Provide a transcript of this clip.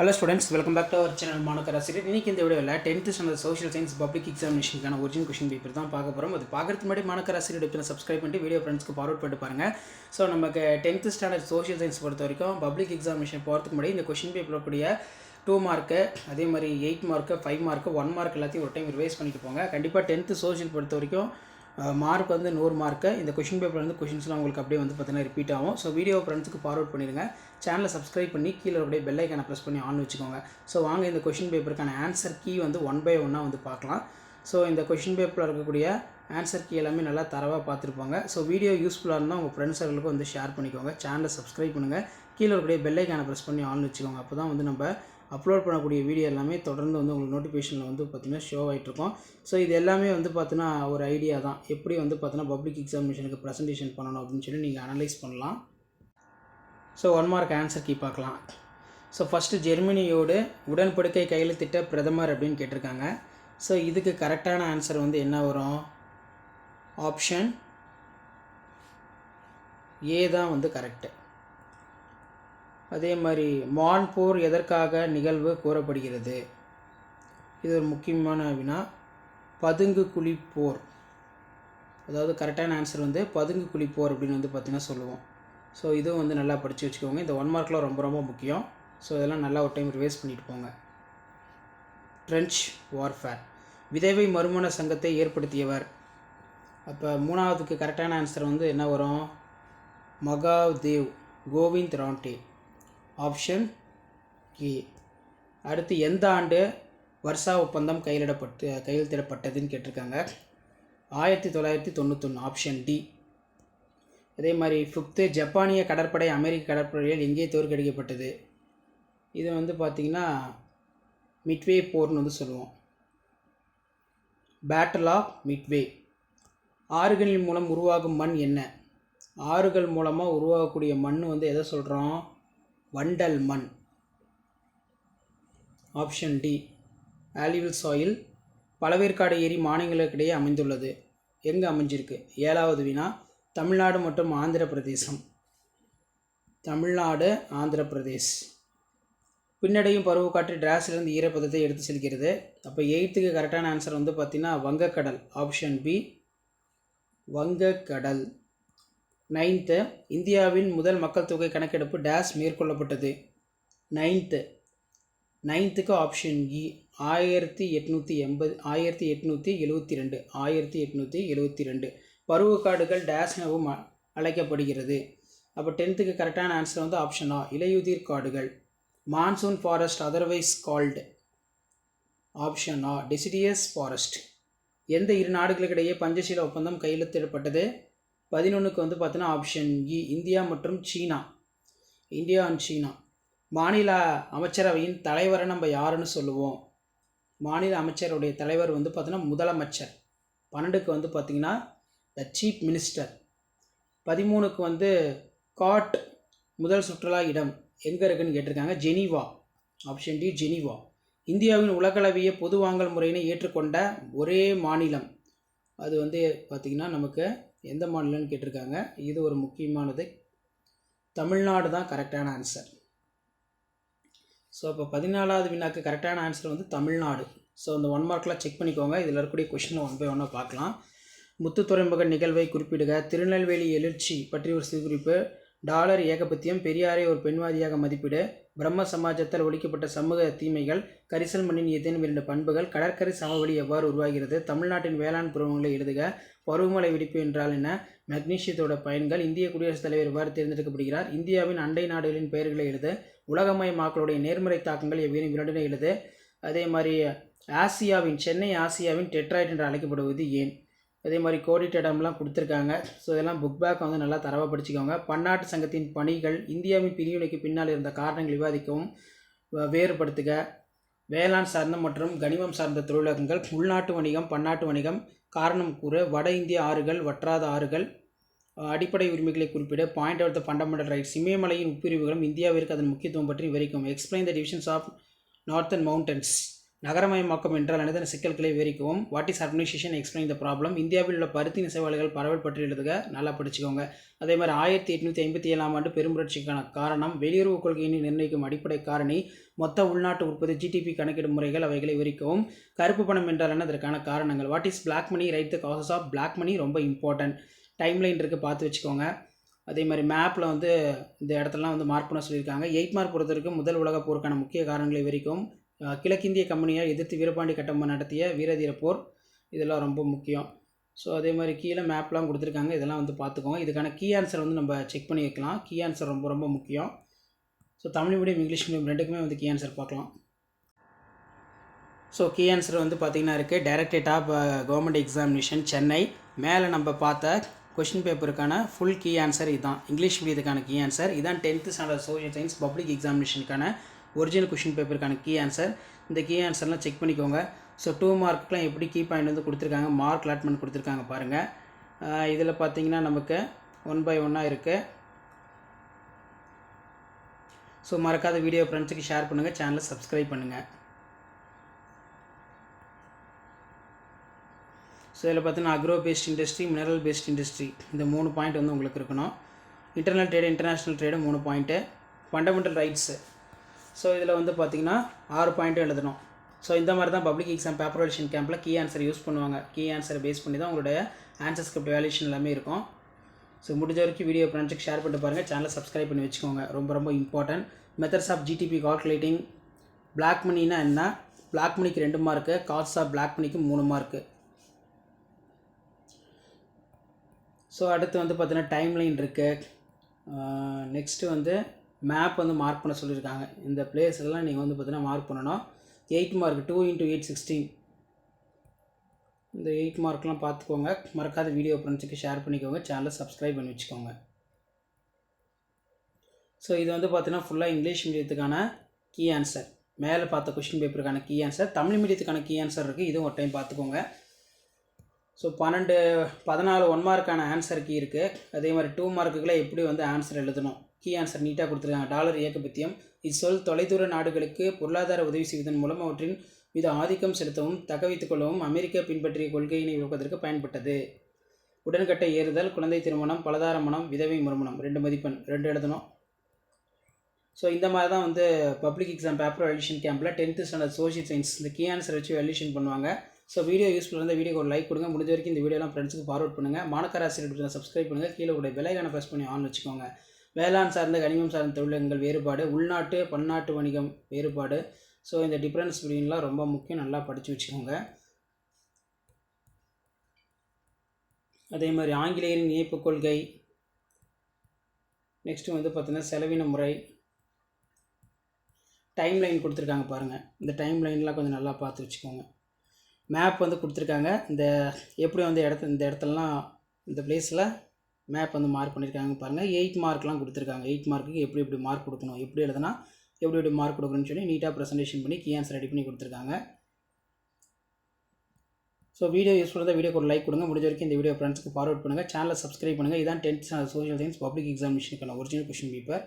Hello students, welcome back to our channel மாணவராசிரியர். இன்னைக்கு இந்த வீடியோவில் 10th standard social science public எக்ஸாமினேஷனுக்கான ஒரிஜினல் கொஸ்டின் பேப்பர் தான் பார்க்க போகிறோம். அது பார்க்கறதுக்கு முன்னாடி மாணவராசிரியர் எடுத்து சப்ஸ்கிரைப் பண்ணிட்டு வீடியோ ஃப்ரெண்ட்ஸ்க்கு ஃபார்வர்ட் பண்ணிட்டு பாருங்கள். ஸோ நமக்கு 10th ஸ்டாண்டர்ட் சோஷியல் சயின்ஸ் பொறுத்த வரைக்கும் பப்ளிக் எக்ஸாமினேஷன் போகிறதுக்கு முன்னாடி இந்த கொஸ்டின் பேப்பர் கூடிய 2 மார்க்கு, அதே மாதிரி 8 மார்க்கு, 5 மார்க்கு, 1 மார்க் எல்லாத்தையும் ஒரு டைம் ரிவைஸ் பண்ணிட்டு போங்க. கண்டிப்பாக 10th சோஷியல் பொறுத்த வரைக்கும் மார்க் வந்து 100 மார்க்கு. இந்த கொஷின் பேப்பர் வந்து கொஷின்ஸ்லாம் உங்களுக்கு அப்படியே வந்து பார்த்தீங்கன்னா ரிப்பீட் ஆகும். ஸோ வீடியோ ஃப்ரெண்ட்ஸுக்கு ஃபார்வர்ட் பண்ணிடுங்க. சேனலை சப்ஸ்கிரைப் பண்ணி கீழே அப்படியே பெல் ஐக்கானை ப்ரெஸ் பண்ணி ஆன் வச்சுக்கோங்க. ஸோ வாங்க இந்த கொஷின் பேப்பருக்கான ஆன்சர் கீ வந்து 1 by 1 வந்து பார்க்கலாம். ஸோ இந்த கொஷின் பேப்பரில் இருக்கக்கூடிய ஆன்சர் கீ எல்லாமே நல்லா தரவாக பார்த்துருப்பாங்க. ஸோ வீடியோ யூஸ்ஃபுல்லாக இருந்தால் உங்கள் ஃப்ரெண்ட்ஸ் சர்க்கிளுக்கு வந்து ஷேர் பண்ணிக்கோங்க. சேனலை சப்ஸ்கிரைப் பண்ணுங்கள். கீழே இருக்கக்கூடிய பெல் ஐக்கானை ப்ரெஸ் பண்ணி ஆன் வச்சுக்கோங்க. அப்போ தான் வந்து நம்ம அப்லோட் பண்ணக்கூடிய வீடியோ எல்லாமே தொடர்ந்து வந்து உங்களுக்கு நோட்டிஃபிகேஷனில் வந்து பார்த்திங்கன்னா ஷோ ஆகிட்ருக்கோம். ஸோ இது எல்லாமே வந்து பார்த்தீங்கன்னா ஒரு ஐடியா தான், எப்படி வந்து பார்த்தீங்கன்னா பப்ளிக் எக்ஸாமினேஷனுக்கு ப்ரெசன்டேஷன் பண்ணணும் அப்படின்னு சொல்லி நீங்கள் அனலைஸ் பண்ணலாம். ஸோ 1 மார்க் ஆன்சர் கீ பார்க்கலாம். ஸோ ஃபஸ்ட்டு ஜெர்மனியோடு உடன்படிக்கை கையெழுத்திட்ட பிரதமர் அப்படின்னு கேட்டிருக்காங்க. ஸோ இதுக்கு கரெக்டான ஆன்சர் வந்து என்ன வரும்? ஆப்ஷன் ஏ தான் வந்து கரெக்டு. அதே மாதிரி மான் போர் எதற்காக நிகழ்வு கூறப்படுகிறது? இது ஒரு முக்கியமான வினா. பதுங்கு குழி போர், அதாவது கரெக்டான ஆன்சர் வந்து பதுங்கு குழி போர் அப்படின்னு வந்து பார்த்திங்கன்னா சொல்லுவோம். ஸோ இதுவும் வந்து நல்லா படித்து வச்சுக்கோங்க. இந்த 1 மார்க்கில் ரொம்ப ரொம்ப முக்கியம். ஸோ இதெல்லாம் நல்லா ஒரு டைம் ரிவைஸ் பண்ணிட்டு போங்க. ட்ரென்ச் வார்ஃபேர், விதவை மறுமண சங்கத்தை ஏற்படுத்தியவர். அப்போ 3வதுக்கு கரெக்டான ஆன்சர் வந்து என்ன வரும்? Mahadev Govind Ranade, option A. அடுத்து எந்த ஆண்டு வர்சா ஒப்பந்தம் கையெழுத்திடப்பட்டதுன்னு கேட்டிருக்காங்க. 1991, ஆப்ஷன் டி. அதே மாதிரி 5th ஜப்பானிய கடற்படை அமெரிக்க கடற்படையில் எங்கே தோற்கடிக்கப்பட்டது? இது வந்து பார்த்திங்கன்னா மிட்வே போர்னு வந்து சொல்லுவோம். Battle of Midway. ஆறுகளின் மூலம் உருவாகும் மண் என்ன? ஆறுகள் மூலமாக உருவாகக்கூடிய மண் வந்து எதை சொல்கிறோம்? வண்டல் மண், ஆப்ஷன் டி. ஆலிவல் சாயில். பழவேற்காடு ஏரி மாநிலங்களுக்கிடையே அமைந்துள்ளது. எங்கே அமைஞ்சிருக்கு? 7வது வினா. தமிழ்நாடு மற்றும் ஆந்திர பிரதேசம். தமிழ்நாடு, ஆந்திர பிரதேஷ். பின்னடையும் பருவக்காற்று டிராஸிலிருந்து ஈரப்பதத்தை எடுத்து செல்கிறது. அப்போ 8க்கு கரெக்டான ஆன்சர் வந்து பார்த்திங்கன்னா வங்கக்கடல், ஆப்ஷன் பி, வங்கக்கடல். 9th இந்தியாவின் முதல் மக்கள் தொகை கணக்கெடுப்பு டேஸ் மேற்கொள்ளப்பட்டது. 9th ஆப்ஷன் இ, 1872. பருவக்காடுகள் டேஸ் எனவும் அழைக்கப்படுகிறது. அப்போ 10th கரெக்டான ஆன்சர் வந்து ஆப்ஷன் ஆ, இலையுதிர் காடுகள். Monsoon forest otherwise called, option ஆ, டெசிடியஸ் ஃபாரஸ்ட். எந்த 2 நாடுகளுக்கிடையே பஞ்சசீல ஒப்பந்தம் கையெழுத்திடப்பட்டது? 11க்கு வந்து பார்த்தீங்கன்னா ஆப்ஷன் இ, இந்தியா மற்றும் சீனா, இந்தியா அண்ட் சீனா. மாநில அமைச்சரவையின் தலைவரை நம்ம யாருன்னு சொல்லுவோம்? மாநில அமைச்சருடைய தலைவர் வந்து பார்த்தீங்கன்னா முதலமைச்சர். 12க்கு வந்து பார்த்திங்கன்னா த சீஃப் மினிஸ்டர். 13க்கு வந்து காட் முதல் சுற்றுலா இடம் எங்கே இருக்குன்னு கேட்டிருக்காங்க. Geneva, option D, Geneva. இந்தியாவின் உலகளவிய பொது வாங்கல் முறையினை ஏற்றுக்கொண்ட ஒரே மாநிலம், அது வந்து பார்த்திங்கன்னா நமக்கு எந்த மாநிலம்னு கேட்டிருக்காங்க. இது ஒரு முக்கியமானது. தமிழ்நாடு தான் கரெக்டான ஆன்சர். ஸோ அப்போ 14வது வினாக்கு கரெக்டான ஆன்சர் வந்து தமிழ்நாடு. ஸோ இந்த 1 மார்க்கில் செக் பண்ணிக்கோங்க. இதில் இருக்கக்கூடிய கொஷினை 1 by 1 பார்க்கலாம். முத்து துறைமுக நிகழ்வை குறிப்பிடுக. திருநெல்வேலி எழுச்சி பற்றி ஒரு சிறுகுறிப்பு. டாலர் ஏகபத்தியம். பெரியாரை ஒரு பெண்வாதியாக மதிப்பீடு. பிரம்ம சமாஜத்தால் ஒழிக்கப்பட்ட சமூக தீமைகள். கரிசல் மண்ணின் ஏதேனும் 2 பண்புகள். கடற்கரை சமவெளி எவ்வாறு உருவாகிறது? தமிழ்நாட்டின் வேளாண் பருவங்களை எழுதுக. பருவமழை வெடிப்பு என்றால் என்ன? மெக்னீசியத்தோட பயன்கள். இந்திய குடியரசுத் தலைவர் எவ்வாறு தேர்ந்தெடுக்கப்படுகிறார்? இந்தியாவின் அண்டை நாடுகளின் பெயர்களை எழுது. உலகமயமாக்கலுடைய நேர்மறை தாக்கங்கள் எவ்வேறும் 2 எழுது. அதே மாதிரி சென்னை ஆசியாவின் டெட்ராய்ட் என்று அழைக்கப்படுவது ஏன்? அதே மாதிரி கோடிட்டடம்லாம் கொடுத்துருக்காங்க. ஸோ இதெல்லாம் புக் பேக் வந்து நல்லா தரவாக படிச்சுக்கோங்க. பன்னாட்டு சங்கத்தின் பணிகள். இந்தியாவின் பிரிவினைக்கு பின்னால் இருந்த காரணங்கள் விவாதிக்கவும் வேறுபடுத்துக. வேளாண் சார்ந்த மற்றும் கனிமம் சார்ந்த தொழிலகங்கள். உள்நாட்டு வணிகம், பன்னாட்டு வணிகம். காரணம் கூற. வட இந்திய ஆறுகள், வற்றாத ஆறுகள். அடிப்படை உரிமைகளை குறிப்பிட. Point out the fundamental rights. இமயமலையின் உட்பிரிவுகளும் இந்தியாவிற்கு அதன் முக்கியத்துவம் பற்றி விவரிக்கும். Explain the divisions of northern mountains. நகரமயமாக்கம் என்றால் என்னது சிக்கல்களை விவரிக்கவும். What is urbanisation, explain the problem. இந்தியாவில் உள்ள பருத்தி நெசவாளிகள் பரவல் பற்றி எழுதுக, நல்லா படிச்சுக்கோங்க. அதே மாதிரி 1857ஆம் ஆண்டு பெரும்புரட்சிக்கான காரணம், வெளியுறவு கொள்கையினை நிர்ணயிக்கும் அடிப்படை காரணி, மொத்த உள்நாட்டு உற்பத்தி ஜிடிபி கணக்கிடும் முறைகள், அவைகளை விவரிக்கவும். கருப்பு பணம் என்றால் என்ன, அதற்கான காரணங்கள். What is black money, right the causes of black money, ரொம்ப இம்பார்ட்டன்ட். டைம்லைன் இருக்குது, பார்த்து வச்சுக்கோங்க. அதே மாதிரி மேப்பில் வந்து இந்த இடத்துலலாம் வந்து மார்க் பண்ண சொல்லியிருக்காங்க. 8 மார்க் பொறுத்த வரைக்கும் முதல் உலகப் போருக்கான முக்கிய காரணங்களை விவரிக்கவும். கிழக்கிந்திய கம்பெனியை எதிர்த்து வீரபாண்டி கட்டபொம்மன் நடத்திய வீரதீர போர், இதெல்லாம் ரொம்ப முக்கியம். ஸோ அதே மாதிரி கீழே மேப்லாம் கொடுத்துருக்காங்க, இதெல்லாம் வந்து பார்த்துக்கோங்க. இதுக்கான கீ ஆன்சர் வந்து நம்ம செக் பண்ணி வைக்கலாம். கீ ஆன்சர் ரொம்ப ரொம்ப முக்கியம். So Tamil medium English medium ரெண்டுக்குமே வந்து கீ ஆன்சர் பார்க்கலாம். ஸோ கீ ஆன்சர் வந்து பார்த்திங்கன்னா இருக்குது. Directorate of government examination Chennai. மேலே நம்ம பார்த்த கொஷின் பேப்பருக்கான ஃபுல் கீ ஆன்சர் இதுதான். இங்கிலீஷ் மீடியத்துக்கான கீ ஆன்சர் இதுதான். 10th standard social science public எக்ஸாமினேஷனுக்கான ஒரிஜினல் கொஷின் பேப்பருக்கான கீ ஆன்சர். இந்த கீ ஆன்சர்லாம் செக் பண்ணிக்கோங்க. ஸோ 2 மார்க்குலாம் எப்படி கீ பாயிண்ட் வந்து கொடுத்துருக்காங்க, மார்க் அலாட்மெண்ட் கொடுத்துருக்காங்க பாருங்கள். இதில் பார்த்தீங்கன்னா நமக்கு 1 by 1 இருக்குது. ஸோ மறக்காத வீடியோ ஃப்ரெண்ட்ஸுக்கு ஷேர் பண்ணுங்கள், சேனலை சப்ஸ்கிரைப் பண்ணுங்கள். ஸோ இதில் பார்த்தீங்கன்னா agro paste industry, mineral paste industry, இந்த 3 பாயிண்ட் வந்து உங்களுக்கு இருக்கணும். Internal trade, international trade 3 point. Fundamental rights, so இதில் வந்து பார்த்திங்கன்னா 6 பாயிண்ட்டு எழுதணும். ஸோ இந்த மாதிரி தான் பப்ளிக் எக்ஸாம் பேப்பர் வேல்யூஷன் கேம்பில் கீ ஆன்சர் யூஸ் பண்ணுவாங்க. கீ ஆன்சரை பேஸ் பண்ணி தான் உங்களுடைய ஆன்சர் ஸ்கிரிப்ட் வேல்யூஷன் எல்லாமே இருக்கும். ஸோ முடிஞ்ச வரைக்கும் வீடியோ ஃப்ரெண்ட்ஸுக்கு ஷேர் பண்ணிட்டு பாருங்கள், சேனலை சப்ஸ்கிரைப் பண்ணி வச்சுக்கோங்க, ரொம்ப ரொம்ப important. Methods of GDP calculating. Black மணினா என்ன, பிளாக் மணிக்கு 2 மார்க்கு, காஸ்ட் ஆஃப் பிளாக் மணிக்கு 3 மார்க்கு. ஸோ அடுத்து வந்து பார்த்தீங்கன்னா டைம்லைன் இருக்குது. நெக்ஸ்ட்டு வந்து மேப் வந்து மார்க் பண்ண சொல்லியிருக்காங்க. இந்த பிளேஸ்லாம் நீங்கள் வந்து பார்த்தீங்கன்னா மார்க் பண்ணணும். 8 மார்க், 2 × 8 16. இந்த 8 மார்க்லாம் பார்த்துக்கோங்க. மறக்காத வீடியோ ஃப்ரெண்ட்ஸுக்கு ஷேர் பண்ணிக்கோங்க, சேனலை சப்ஸ்கிரைப் பண்ணி வச்சுக்கோங்க. ஸோ இது வந்து பார்த்தீங்கன்னா ஃபுல்லாக இங்கிலீஷ் மீடியத்துக்கான கீ ஆன்சர். மேலே பார்த்த கொஷின் பேப்பருக்கான கீ ஆன்சர். தமிழ் மீடியத்துக்கான கீ ஆன்சர் இருக்குது, இதுவும் ஒரு டைம் பார்த்துக்கோங்க. ஸோ 14 1 மார்க்கான ஆன்சர் கீ இருக்குது. அதே மாதிரி 2 மார்க்குகளை எப்படி வந்து ஆன்சர் எழுதணும், கீ ஆன்சர் நீட்டாக கொடுத்துருக்காங்க. டாலர் ஏகபத்தியம். இச்சொல் தொலைதூர நாடுகளுக்கு பொருளாதார உதவி செய்வதன் மூலம் அவற்றின் மீது ஆதிக்கம் செலுத்தவும் தக்கவைத்துக் கொள்ளவும் அமெரிக்கா பின்பற்றிய கொள்கையினை விவரிப்பதற்கு பயன்பட்டது. உடன்கட்டை ஏறுதல், குழந்தை திருமணம், பலதார மனம், விதவை மறுமணம். 2 மதிப்பெண், 2 எழுதணும். ஸோ இந்த மாதிரி தான் வந்து பப்ளிக் எக்ஸாம் பேப்பர் வேல்யூஷன் கேம்பில் 10th ஸ்டாண்டர்ட் சோஷியல் சயின்ஸ் இந்த கீ ஆன்சர் வச்சு வேல்யூஷன் பண்ணுவாங்க. ஸோ வீடியோ யூஸ்ஃபுல்லாக இருந்தால் வீடியோக்கு ஒரு லைக் கொடுங்க. முடிஞ்ச வரைக்கும் இந்த வீடியோலாம் ஃப்ரெண்ட்ஸுக்கு ஃபார்வர்ட் பண்ணுங்கள். மாணக்கர் ஆசிரியர் சப்ஸ்கிரைப் பண்ணுங்கள். கீழே கூட பெல்லைக்கான ப்ரெஸ் பண்ணி ஆன் வச்சுக்கோங்க. வேளாண் சார்ந்த கனிமம் சார்ந்த தொழில்கள் வேறுபாடு, உள்நாட்டு பன்னாட்டு வணிகம் வேறுபாடு. ஸோ இந்த டிஃப்ரென்ஸ் பிட்வீன்லாம் ரொம்ப முக்கியம், நல்லா படித்து வச்சுக்கோங்க. அதே மாதிரி ஆங்கிலேயரின் இயப்பு கொள்கை. நெக்ஸ்ட்டு வந்து பார்த்திங்கன்னா செலவின முறை. டைம்லைன் கொடுத்துருக்காங்க பாருங்கள், இந்த டைம்லைன்லாம் கொஞ்சம் நல்லா பார்த்து வச்சுக்கோங்க. மேப் வந்து கொடுத்துருக்காங்க. இந்த எப்படி வந்து இந்த இடத்துலலாம் இந்த பிளேஸில் மேப் வந்து மார்க் பண்ணியிருக்காங்க பாருங்கள். 8 மார்க்லாம் கொடுத்துருக்காங்க. 8 மார்க்குக்கு எப்படி எப்படி மார்க் கொடுக்கணும், எப்படி எழுதுனா எப்படி எப்படி மார்க் கொடுக்கணும்னு சொல்லி நீட்டாக ப்ரெசன்டேஷன் பண்ணி கீ ஆன்சர் ரெடி பண்ணி கொடுத்துருக்காங்க. ஸோ வீடியோ யூஸ்ஃபுல்லாக இருந்தால் வீடியோக்கு ஒரு லைக் கொடுங்க. முடிஞ்ச வரைக்கும் இந்த வீடியோ ஃப்ரெண்ட்ஸுக்கு ஃபார்வர்ட் பண்ணுங்கள், சேனலை சப்ஸ்கிரைப் பண்ணுங்கள். இதான் 10th standard social science public எக்ஸாமினேஷனுக்கான ஒரிஜினல் கொஷின் பேப்பர்.